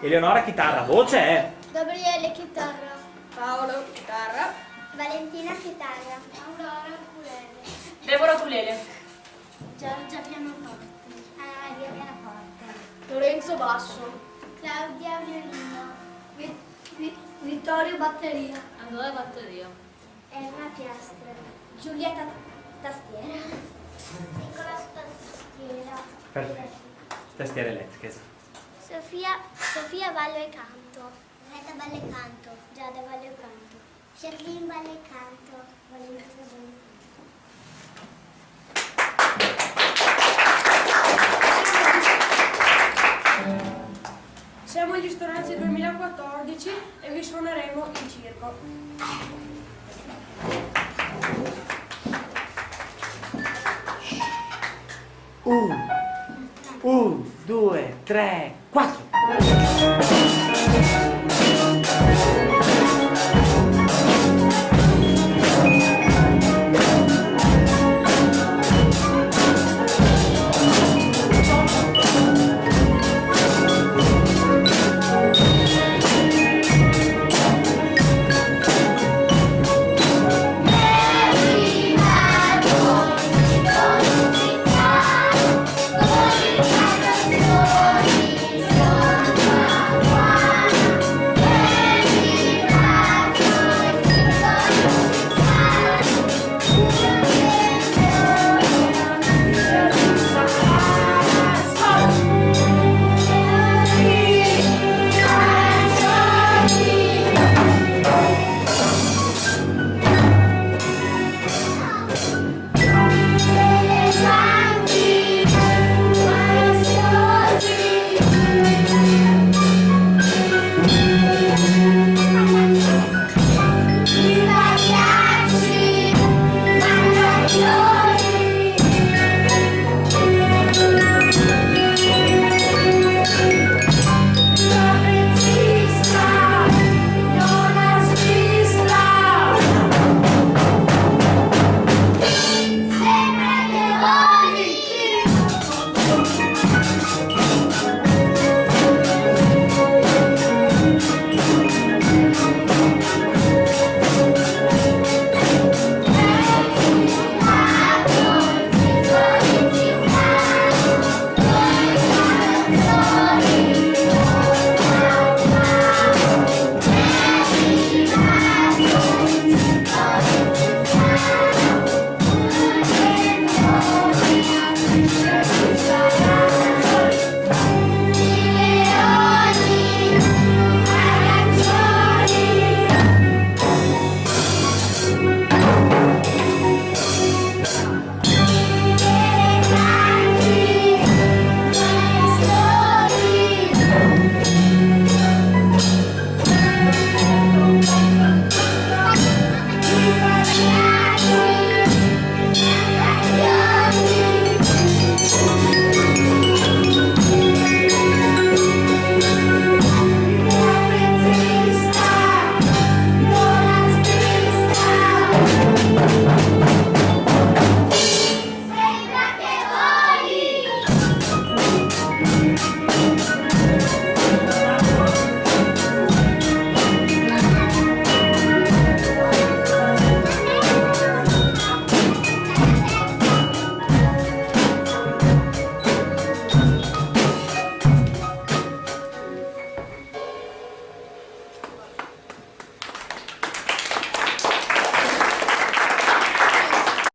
Eleonora chitarra, voce. Gabriele chitarra. Paolo chitarra. Valentina chitarra. Aurora ukulele. Deborah ukulele. Giorgia pianoforte. Maria pianoforte. Lorenzo basso. Claudia violino. Vittorio batteria. Andrea batteria. Emma piastre. Giulietta tastiera. Nicola tastiera. Perfetto. Tastiere elettriche. Sofia ballo e canto. Greta ballo e canto. Giada ballo e canto. Jacqueline ballo e canto. Valentina ballo e canto. Siamo gli Stonati 2014 e vi suoneremo in circo. 1, 2, 3,